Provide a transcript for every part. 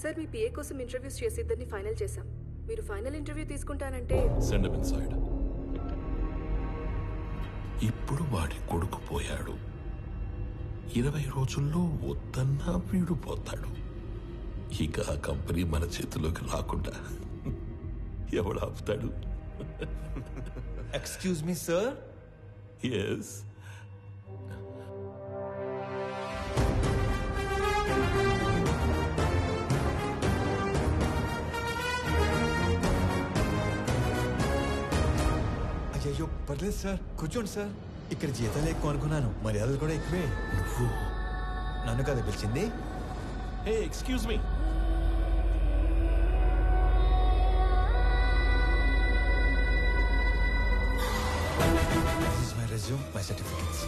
Sir మీ PA కోసం interviews చేసి ఇద్దరిని ఫైనల్ చేశాం. మీరు ఫైనల్ ఇంటర్వ్యూ తీసుకుంటానంటే సెండ్ హిమ్ ఇన్సైడ్. ఇప్పుడు వాడి కొడుకు పోయాడు. 20 రోజుల్లో వద్దన్నా వీడు పోతాడు. ఇక ఆ కంపెనీ మన చేతిలోకి రాకుండా ఎవడు ఆపుతాడు? Excuse me sir. ఎస్. అయ్యో పర్లేదు సార్, కూర్చోండి సార్. ఇక్కడ జీతాలు ఎక్కువ అనుకున్నాను, మర్యాదలు కూడా ఎక్కువే. నువ్వు నన్ను కదా పిలిచింది? Hey excuse me. This is my resume, my certificates.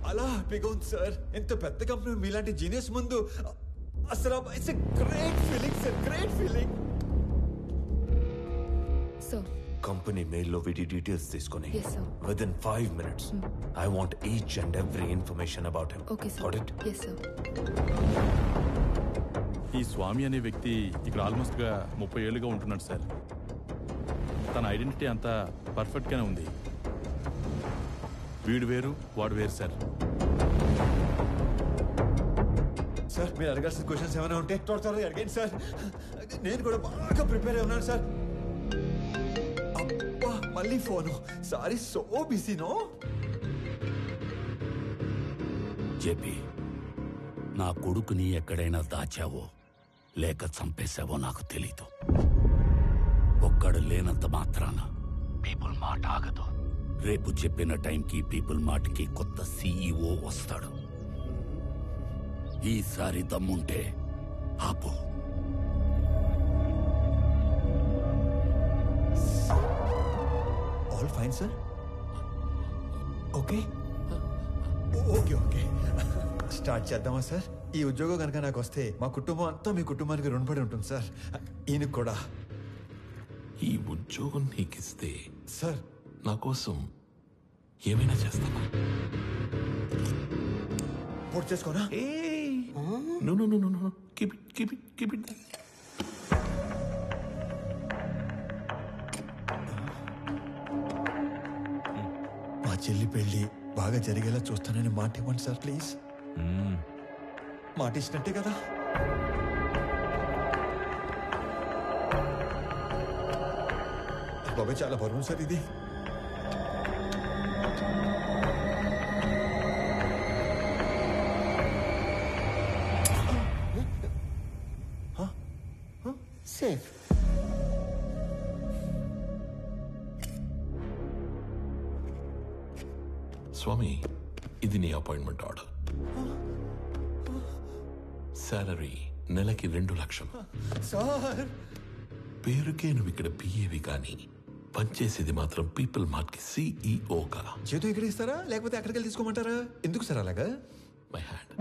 చాలా హ్యాపీగా ఉంది సార్. ఇంత పెద్ద కంపెనీ మీలాంటి జీనియస్ ముందు అసలు it's a great feeling sir, great feeling. Sir company మెయిల్లో వీటి డీటెయిల్స్ తీసుకొని Yes, sir. within 5 minutes I want each and every information about him. Okay sir. Got it? Yes sir. ఈ స్వామి అనే వ్యక్తి ఇక్కడ ఆల్మోస్ట్ గా 30 ఏళ్ళుగా ఉంటున్నాడు సార్. తన ఐడెంటిటీ అంతా పర్ఫెక్ట్ గానే ఉంది. వీడు వేరు వాడు వేరు సార్. సార్ మీరు అడగాల్సిన క్వశ్చన్స్ ఏమైనా ఉంటే త్వరగా అడగండి సార్. నేను కూడా బాగా ప్రిపేర్ అయి ఉన్నాను సార్. అబ్బా మళ్ళీ ఫోను. సారీ, సో బిజీనో. జేపీ, నా కొడుకుని ఎక్కడైనా దాచావో లేక చంపేశావో నాకు తెలీదు. ఒక్కడు లేనంత మాత్రాన పీపుల్ మాట ఆగదు. రేపు చెప్పిన టైంకి పీపుల్ మాటకి కొత్త సీఈఓ వస్తాడు. ఈసారి దమ్ముంటే ఆపు. All fine sir. Okay okay okay start చేద్దామా సార్? ఈ ఉద్యోగం కనుక నాకు వస్తే మా కుటుంబం అంతా మీ కుటుంబానికి రుణపడి ఉంటుంది సార్. ఈయనకు కూడా. ఈ ఉద్యోగం నీకిస్తే సార్ నా కోసం ఏమైనా చేస్తావా? పూర్తి చేసుకోనా? No. Keep it. మా చెల్లి పెళ్లి బాగా జరిగేలా చూస్తానని మాట ఇవ్వండి సార్ ప్లీజ్. మాట ఇచ్చినట్టే కదా? బాబాయ్ చాలా బరువు సార్ ఇది. సేఫ్. స్వామి, ఇది నీ అపాయింట్మెంట్ ఆర్డర్. సాలరీ నెలకి 2 లక్షలు. సార్ పేరుకే నువ్వు ఇక్కడ పిఏవి కానీ పనిచేసేది మాత్రం పీపుల్ మార్ట్ కి సిఇఓగా. చేతు ఇక్కడ ఇస్తారా లేకపోతే అక్కడికి వెళ్ళి తీసుకోమంటారా? ఎందుకు సార్ అలాగా? My hand.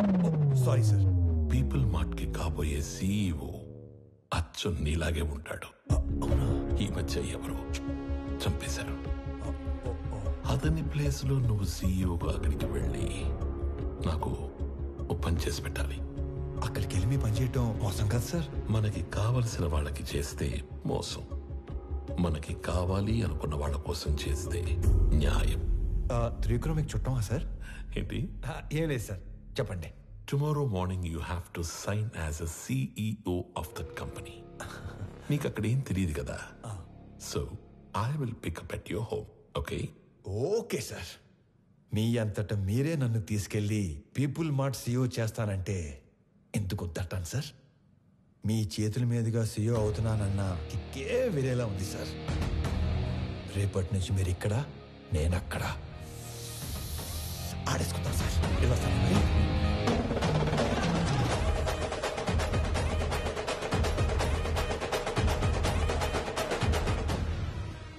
Sorry sir. People mart కి కాబోయే సిఇఓ అచ్చు నీలాగే ఉంటాడు. ఈ మధ్య ఎవరో చంపేశారు. అతని ప్లేస్ లో నువ్వు సిఇఓగా అక్కడికి వెళ్ళి నాకు ఓ పని చేసి పెట్టాలి. అక్కడికి వెళ్ళి మీ పని చేయటం మోసం కాదు సార్. మనకి కావలసిన వాళ్ళకి చేస్తే మోసం, మనకి కావాలి అనుకున్న వాళ్ళ కోసం చేస్తే న్యాయం. త్రివిక్రమ్ మీకు చుట్టమా సార్? ఏంటి? ఏం లేదు సార్, చెప్పండి. Tomorrow morning you have to sign as a CEO of that company. నీకు అక్కడ ఏం తెలియదు కదా, so I will pick up at your home. Okay? Okay sir. మీ అంతటా మీరే నన్ను తీసుకెళ్లి పీపుల్ మార్ట్ సీఈఓ చేస్తానంటే ఎందుకు వద్దంటాను సార్? మీ చేతుల మీదుగా సీఈఓ అవుతున్నానన్న కిక్కే వేరేలా ఉంది సార్. రేపటి నుంచి మీరు ఇక్కడ, నేను అక్కడ. ఆడేసుకుంటాం సార్. వెళ్ళొస్తాను మరి.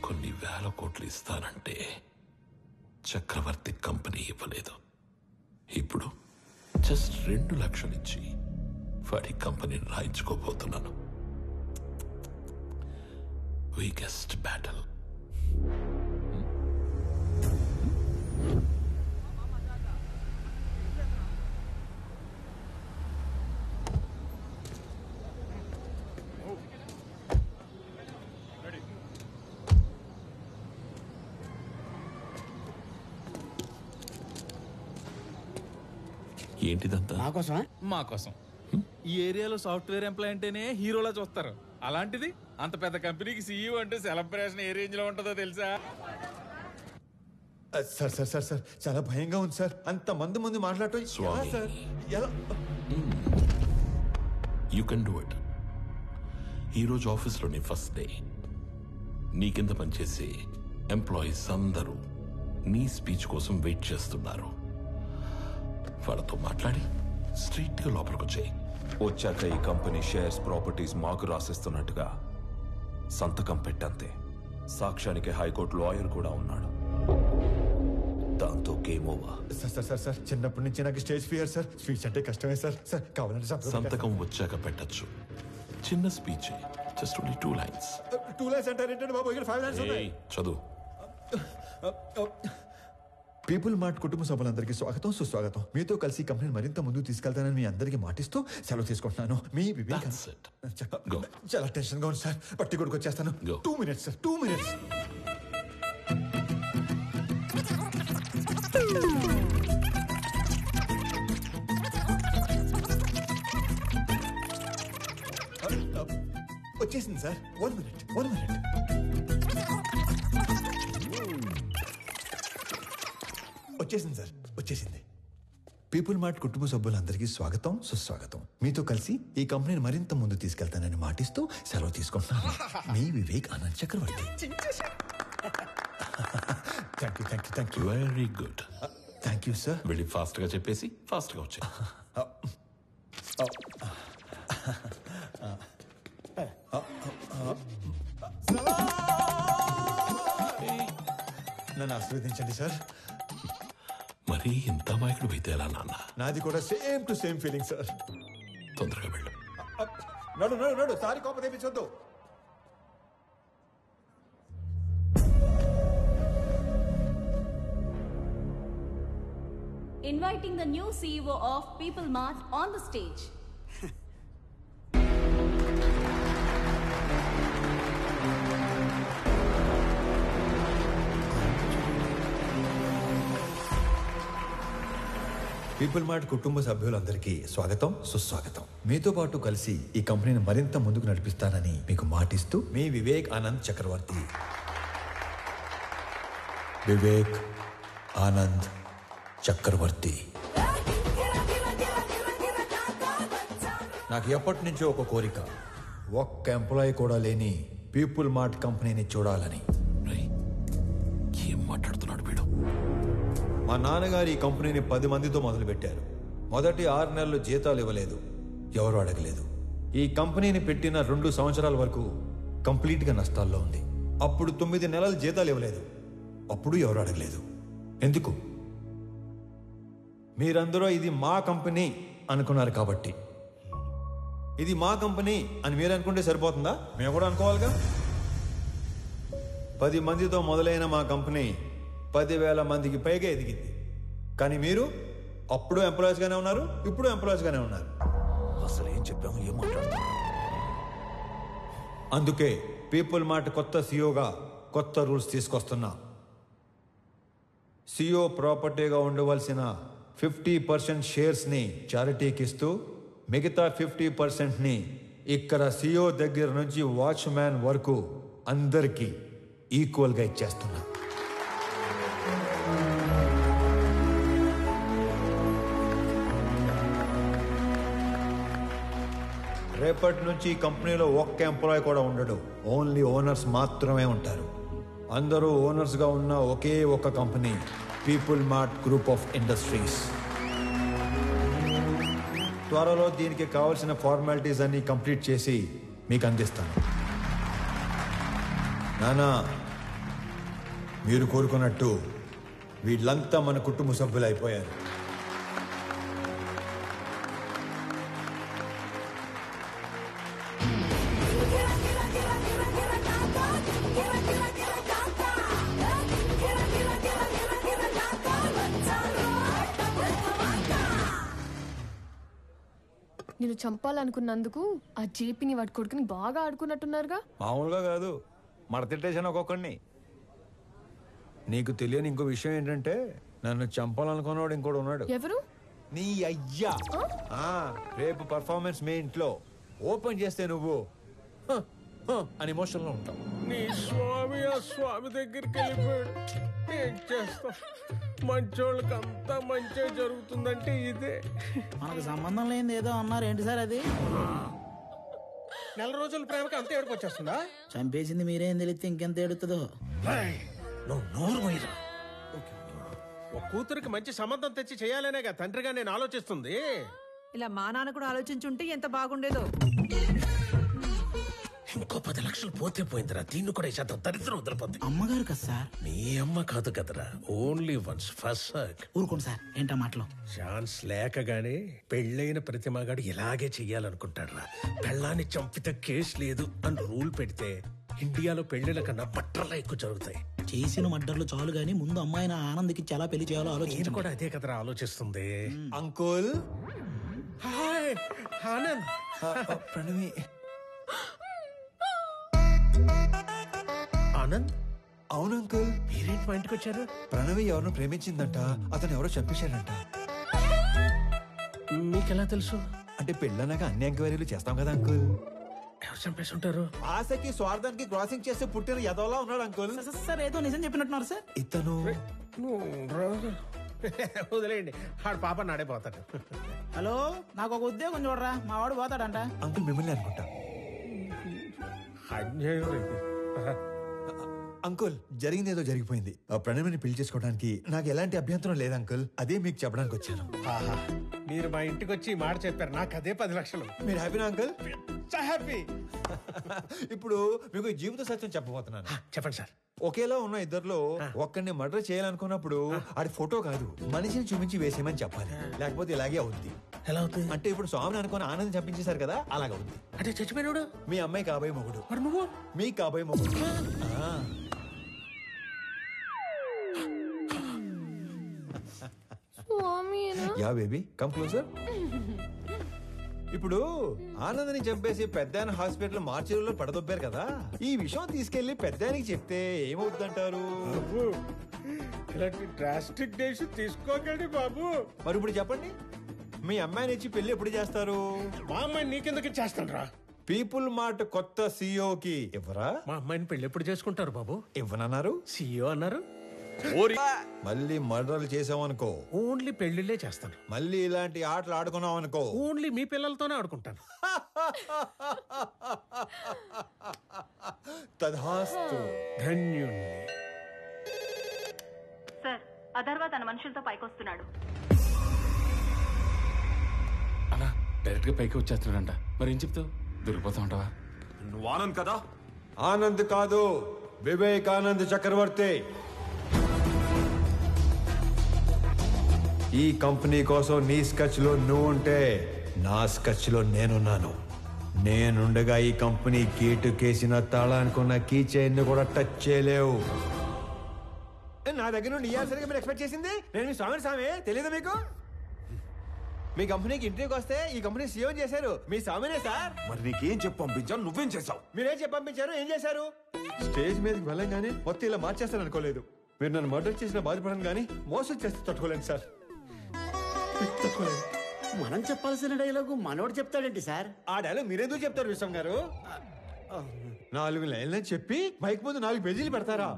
కొన్ని 1000 కోట్లు ఇస్తానంటే చక్రవర్తి కంపెనీ ఇవ్వలేదు. ఇప్పుడు జస్ట్ 2 లక్షలు ఇచ్చి వాడి కంపెనీని రాయించుకోబోతున్నాను. Weakest battle. ఏంటిదంతా? మా కోసం ఈ ఏరియాలో సాఫ్ట్వేర్ ఎంప్లాయ్ అంటేనే హీరోలా చూస్తారు. అలాంటిది అంత పెద్ద కంపెనీకి సీఈఓ అంటే సెలబ్రేషన్ ఏ రేంజ్ లో ఉంటుందో తెలుసా? సార్ సార్ సార్ సార్ చాలా భయంగా ఉంది సార్. అంత ముందు మాట్లాడటం ఎలా స్వామి. సార్? ఎలా? You can do it. ఈరోజు ఆఫీస్లోని ఫస్ట్ డే. నీ కింద పనిచేసే ఎంప్లాయీస్ అందరూ నీ స్పీచ్ కోసం వెయిట్ చేస్తున్నారు. వాళ్ళతో మాట్లాడి స్ట్రైట్గా లోపలికి వచ్చాయి. వచ్చాక ఈ కంపెనీ షేర్స్ ప్రాపర్టీస్ మాకు రాసిస్తున్నట్టుగా సంతకం పెట్టంతే. సాక్ష్యానికి హైకోర్టు లాయర్ కూడా ఉన్నాడు. దాంతో game over. Sir sir sir sir చిన్నప్పటి నుంచి నాకు స్టేజ్ ఫియర్ సార్. స్పీచ్ అంటే కష్టమే సార్. సార్ కావాలంటే సంతకం వచ్చాక పెట్టచ్చు. చిన్న speech, just only 2 lines. 2 lines అంటారేంటండి బాబు? ఇక్కడ 5 lines ఉన్నాయి. చదువు. పీపుల్ మార్ట్ కుటుంబ సభ్యులందరికీ స్వాగతం, సుస్వాగతం. మీతో కలిసి కంపెనీని మరింత ముందుకు తీసుకెళ్తానని మీ అందరికీ మాటిస్తూ సెలవు తీసుకుంటున్నాను. మీ వివేక్. That's it. Go. చాలా టెన్షన్ గా ఉంది సార్. పట్టి కొడుకు వచ్చేస్తాను. Go. 2 minutes sir. 2 minutes. వచ్చేసింది సార్. 1 minute. వచ్చేసింది సార్. వచ్చేసింది. పీపుల్ మార్ట్ కుటుంబ సభ్యులందరికీ స్వాగతం, సుస్వాగతం. మీతో కలిసి ఈ కంపెనీని మరింత ముందు తీసుకెళ్తానని మాటిస్తూ సెలవు తీసుకుంటున్నాను. మీ Vivek Anand Chakravarthy. Thank you. Very good. Thank you sir. వెళ్ళి ఫాస్ట్ గా చెప్పేసి ఫాస్ట్ గా వచ్చాయి. నన్ను ఆశీర్వదించండి సార్. మరి ఇంత మాయకుడు అయితే ఎలా నాన్న? నాది కూడా same to same feeling sir. తొందరగా వెళ్ళు. నడు సారి కోపం తెప్పించొద్దు. Inviting the new CEO of People Mart on the stage. People mart కుటుంబ సభ్యులందరికీ స్వాగతం, సుస్వాగతం. మీతో పాటు కలిసి ఈ కంపెనీని మరింత ముందుకు నడిపిస్తానని మీకు మాటిస్తూ మీ వివేక్ ఆనంద్ చక్రవర్తి. వివేక్ ఆనంద్ చక్రవర్తి. నాకు ఎప్పటి నుంచో ఒక కోరిక, ఒక్క ఎంప్లాయీ కూడా లేని పీపుల్ మార్ట్ కంపెనీని చూడాలని. రేయ్, ఏం మాట్లాడుతున్నాడు వీడు? మా నాన్నగారు ఈ కంపెనీని 10 మందితో మొదలుపెట్టారు. మొదటి 6 నెలలు జీతాలు ఇవ్వలేదు, ఎవరు అడగలేదు. ఈ కంపెనీని పెట్టిన 2 సంవత్సరాల వరకు కంప్లీట్గా నష్టాల్లో ఉంది. అప్పుడు 9 నెలలు జీతాలు ఇవ్వలేదు, అప్పుడు ఎవరు అడగలేదు. ఎందుకు? మీరందరూ ఇది మా కంపెనీ అనుకున్నారు కాబట్టి. ఇది మా కంపెనీ అని మీరు అనుకుంటే సరిపోతుందా? మేము కూడా అనుకోవాలిగా. 10 మందితో మొదలైన మా కంపెనీ 10,000 మందికి పైగా ఎదిగింది. కానీ మీరు అప్పుడు ఎంప్లాయీస్గానే ఉన్నారు, ఇప్పుడు ఎంప్లాయీస్గానే ఉన్నారు. అసలు ఏం చెప్పాము, ఏం మాట్లాడుతున్నాం? అందుకే పీపుల్ మార్ట్ కొత్త సీఈఓగా కొత్త రూల్స్ తీసుకొస్తున్నా. సీఈఓ ప్రాపర్టీగా ఉండవలసిన 50% షేర్స్ని చారిటీకి ఇస్తూ మిగతా 50%ని ఇక్కడ సీఈఓ దగ్గర నుంచి వాచ్మ్యాన్ వరకు అందరికీ ఈక్వల్గా ఇచ్చేస్తున్నా. రేపటి నుంచి ఈ కంపెనీలో ఒక్క ఎంప్లాయ్ కూడా ఉండడు, ఓన్లీ ఓనర్స్ మాత్రమే ఉంటారు. అందరూ ఓనర్స్గా ఉన్న ఒకే ఒక company people mart group of industries. త్వరలో దీనికి కావాల్సిన ఫార్మాలిటీస్ అన్ని కంప్లీట్ చేసి మీకు అందిస్తాను. నానా, మీరు కోరుకున్నట్టు వీళ్ళంతా మన కుటుంబ సభ్యులు అయిపోయారు. చంపాలనుకున్నందుకు ఆ జేపీని వాడి కొడుకుని బాగా ఆడుకున్నట్టున్నారుగా. మామూలుగా కాదు, మడతెట్టేశాను ఒక్కొక్కడిని. నీకు తెలియని ఇంకో విషయం ఏంటంటే నన్ను చంపాలనుకున్నవాడు ఇంకోటి ఉన్నాడు. ఎవరు? నీ అయ్యా. రేపు పర్ఫార్మెన్స్ మీ ఇంట్లో ఓపెన్ చేస్తే నువ్వు అని ఎమోషన్లో ఉంటావు. నీ స్వామి ఆ స్వామి దగ్గరికి వెళ్ళిపోయాడు. ఏం చేస్తాం, మంచోళ్ళకి అంతా మంచి జరుగుతుందంటే ఇదే. మనకు సంబంధం లేనిది ఏదో అన్నారు, ఏంటి సార్ అది? నెల రోజుల ప్రేమకి అంత ఏడుపు వచ్చేస్తుందా? చంపేసింది మీరేం తెలిస్తే ఇంకెంత ఏడుతుందో. నువ్వు నోరు పోయిరా. ఒక కూతురికి మంచి సంబంధం తెచ్చి చేయాలనేగా తండ్రిగా నేను ఆలోచిస్తుంది. ఇలా మా నాన్న కూడా ఆలోచించుంటే ఎంత బాగుండేదో. ఇంకో 10 లక్షలు పోతే పోయిందిరా, దీన్ని కూడా ఈ శాతం దరిద్రం వదిలిపోతుంది. అమ్మగారు కదా సార్? నీ అమ్మ కాదు కదరా, ఓన్లీ వన్స్ ఫస్ట్. ఊరుకోండి సార్, ఏంటా మాటలు? ఛాన్స్ లేకగానే పెళ్ళైన ప్రతి మగాడు ఇలాగే చెయ్యాలనుకుంటాడ్రా. పెళ్ళాన్ని చంపితే కేసు లేదు అని రూల్ పెడితే ఇండియాలో పెళ్లిల కన్నా బట్టర్లా ఎక్కువ జరుగుతాయి. చేసిన మడ్డర్లు చాలు గానీ ముందు అమ్మాయిని ఆనంద్కి చాలా పెళ్లి చేయాలో నేను ఆలోచించి కూడా అదే కదరా ఆలోచిస్తుంది. అంకుల్. హాయ్ ఆనంద్. ప్రణవి. ఆనంద్. అవును అంకుల్. మీరేంటి మా ఇంటికి వచ్చారు? ప్రణవి ఎవరినో ప్రేమించిందంట, అతను ఎవరో చంపేశాడంట. మీకెలా తెలుసు? అంటే పెళ్ళన్నాక అన్ని ఎంక్వైరీలు చేస్తాం కదా అంకుల్. ఎవరు చంపేసి ఉంటారు? ఆశకి స్వార్థానికి క్రాసింగ్ చేస్తే పుట్టిన ఎదవలా ఉన్నాడు అంకుల్. సార్ ఏదో నిజం చెప్పినట్టున్నారు సార్. ఇతను వదిలేయండి, ఆడు పాప నాడైపోతాడు. హలో, నాకు ఒక ఉద్యోగం చూడరా, మా వాడు పోతాడంట. అంకుల్ మిమ్మల్ని అనుకుంటా. అన్యాయం ఇది. అంకుల్ జరిగింది ఏదో జరిగిపోయింది. ఆ ప్రణవిని పెళ్లి చేసుకోవడానికి నాకు ఎలాంటి అభ్యంతరం లేదు అంకుల్. అదే మీకు చెప్పడానికి వచ్చాను. ఆహా, మీరు మా ఇంటికి వచ్చి ఈ మాట చెప్పారు, నాకు అదే 10 లక్షలు. మీరు హ్యాపీనా అంకుల్? హ్యాపీ. ఇప్పుడు మీకు ఈ జీవిత సత్యం చెప్పబోతున్నాను. చెప్పండి సార్. ఒకేలా ఉన్న ఇద్దర్లో ఒక్కడిని మర్డర్ చేయాలనుకున్నప్పుడు ఆడి ఫోటో కాదు మనిషిని చూపించి వేసేయమని చెప్పాలి, లేకపోతే ఇలాగే అవుద్ది. ఎలా అవుతుంది? అంటే ఇప్పుడు స్వామిని అనుకుని ఆనందం చంపించేశారు కదా, అలాగవుద్ది. అంటే చచ్చిపోయినాడు మీ అమ్మాయి కాబోయే మొగుడు, నువ్వు మీ కాబోయే మొగుడు. Yeah baby come closer. ఇప్పుడు ఆనందని చంపేసి పెద్దాయన హాస్పిటల్ మార్చిలో పడదొబ్బారు కదా, ఈ విషయం తీసుకెళ్లి పెద్దాయనికి చెప్తే ఏమవుతుందంటారు? ఇలాంటి డ్రాస్టిక్ డెసిషన్ తీసుకోకండి బాబు. మరి ఇప్పుడు చెప్పండి, మీ అమ్మాయిని ఇచ్చి పెళ్లి ఎప్పుడు చేస్తారు? మా అమ్మాయిని నీకెందుకు చేస్తాను రా? పీపుల్ మార్ట్ కొత్త సీఈఓకి ఇవ్వరా? మా అమ్మాయిని పెళ్లి ఎప్పుడు చేసుకుంటారు బాబు? ఇవ్వనన్నారు. సీఈఓ అన్నారు. మళ్ళీ మర్డర్లు చేసామనుకో ఓన్లీ పెళ్లిళ్ళే చేస్తాను. మళ్ళీ ఇలాంటి ఆటలు ఆడుకున్నాం అనుకో ఓన్లీ మీ పిల్లలతోనే ఆడుకుంటాను. తధాస్తు. ధన్యుణ్ణి. సార్, అథర్వ తన మనుషులతో పైకొస్తున్నాడు. అలా డైరెక్ట్ గా పైకి వచ్చేస్తున్నాడంట. మరి ఏం చెప్తావు? దొరికిపోతా ఉంటావా? నువ్వు ఆనంద్ కదా? ఆనంద్ కాదు, వివేకానంద్ చక్రవర్తి. ఈ కంపెనీ కోసం నీ స్కెచ్ లో నువ్వు ఉంటే నా స్కెచ్ లో నేనున్నాను. నేనుండగా ఈ కంపెనీ గేటు కేసిన తాళానుకున్న కీ చైన్ కూడా టచ్ చేయలేవు. నా దగ్గర నుండి ఇయ్యాల్సరిగా మీరు ఎక్స్పెక్ట్ చేసింది నేను మీ స్వామి తెలియదు మీకు? మీ కంపెనీకి ఇంటర్వ్యూకి వస్తే ఈ కంపెనీ సీఎం చేశారు మీ స్వామినే సార్. మరి నీకేం చెప్పి పంపించాను, నువ్వేం చేసావు? మీరేం చెప్పి పంపించారు, ఏం చేశారు? స్టేజ్ మీదకి వెళ్ళంగానే మొత్తం ఇలా మార్చేస్తాను అనుకోలేదు. మీరు నన్ను మర్డర్ చేసిన బాధపడను కానీ మోసం చేస్తే తట్టుకోలేను సార్. మనం చెప్పాల్సిన డైలాగు మనోడు చెప్తాడేంటి సార్? ఆ డైలాగ్ మీరెందుకు చెప్తారు విశ్వం గారు? 4 లైన్లని చెప్పి మైక్ ముందు 4 పేజీలు పెడతారా?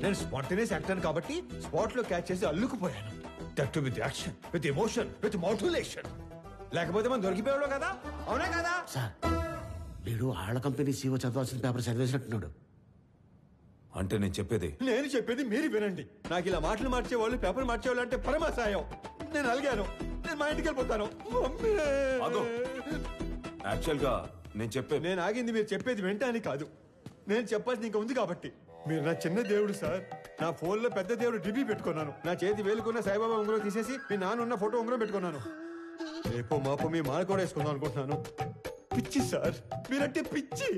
నేను స్పాంటేనియస్ యాక్టర్ కాబట్టి స్పాట్ లో క్యాచ్ చేసి అల్లుకుపోయాను. That with action, with emotion, with motivation. లేకపోతే మనం దొరికిపోయాడు కదా, అవునా కదా? సార్, వీడు ఆళ్ళ కంపెనీ సీఓ చదవాల్సిన పేపర్ చదివేసినట్టున్నాడు. అంటే నేను చెప్పేది మీరు వినండి. నాకు ఇలా మాటలు మార్చేవాళ్ళు, పేపర్ మార్చేవాళ్ళు అంటే పరమాసాయం. నేను అలిగాను, నేను మా ఇంటికి వెళ్ళిపోతాను. యాక్చువల్ గా నేను ఆగింది మీరు చెప్పేది వెంటనే కాదు, నేను చెప్పాల్సింది ఇంకా ఉంది కాబట్టి. మీరు నా చిన్న దేవుడు సార్. నా ఫోన్ లో పెద్ద దేవుడు డిబి పెట్టుకున్నాను. నా చేతి వేలుకున్న సాయిబాబా ఉంగరం తీసేసి మీ నాన్న ఉన్న ఫోటో ఉంగరం పెట్టుకున్నాను. రేపో మాపో మీ మాల కూడా వేసుకుందాం అనుకుంటున్నాను. పిచ్చి సార్, మీరంటే పిచ్చి.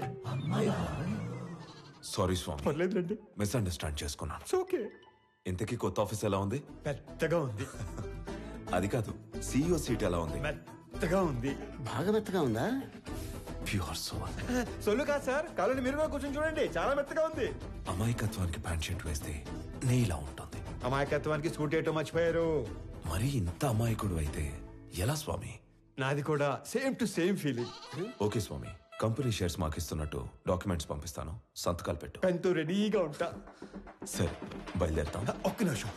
సారీ స్వామి, పర్లేదులేండి, మిస్అండర్స్టాండ్ చేసుకున్నాను. ఓకే. ఇంతకీ కొత్త ఆఫీస్ ఎలా ఉంది? పెద్దగా ఉంది. అది కాదు, సీఈఓ సీట్ ఎలా ఉంది? మెత్తగా ఉంది. బాగా మెత్తగా ఉందా? Pure soul. సొల్లు కాదు సార్, కాలని మీరు కూడా కూర్చొని చూడండి, చాలా మెత్తగా ఉంది. అమాయకత్వానికి ప్యాంట్ షర్ట్ వేస్తే నెయ్యిలా ఉంటుంది. అమాయకత్వానికి స్కూటీ ఏటో మర్చిపోయారు. మరి ఇంత అమాయకుడు అయితే ఎలా స్వామి? నాది కూడా same to same feeling. Okay Swami, company shares మాకు ఇస్తున్నట్టు డాక్యుమెంట్స్ పంపిస్తాను, సంతకాలు పెట్టు. పెన్తో రెడీగా ఉంటా. సరే బయలుదేరుతాం. ఒక్క నిమిషం.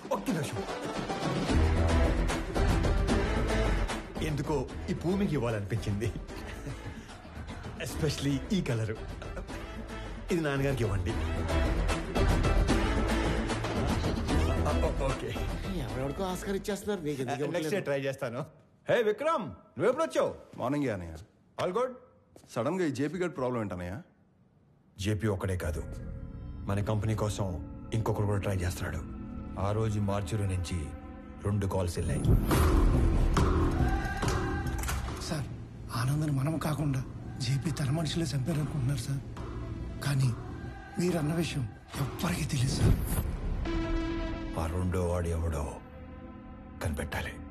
ఎందుకో ఈ భూమికి ఇవ్వాలనిపించింది, ఎస్పెషలీ ఈ కలరు. ఇది నాన్నగారికి ఇవ్వండి. ఓకే, ఎవరెవరికో ఆస్కార్ ఇచ్చేస్తున్నారు. నీకు ఎందుకు నెక్స్ట్ డే ఇవ్వట్లేదు? ట్రై చేస్తాను. హే విక్రమ్, నువ్వెప్పుడు వచ్చావు? మార్నింగ్ అన్నయ్య. All good. సడన్ గా ఈ జేపీ గడ్ ప్రాబ్లం ఏంటన్నయ్య? జేపీ ఒక్కడే కాదు, మన కంపెనీ కోసం ఇంకొకరు కూడా ట్రై చేస్తున్నాడు. ఆ రోజు మార్చిలో నుంచి 2 కాల్స్ వెళ్ళాయి. సార్, ఆనందని మనం కాకుండా జేపీ తన మనుషులే చంపారనుకుంటున్నారు సార్. కానీ మీరన్న విషయం ఎవ్వరికీ తెలియదు సార్. ఆ 2వ వాడు ఎవడో కనిపెట్టాలి.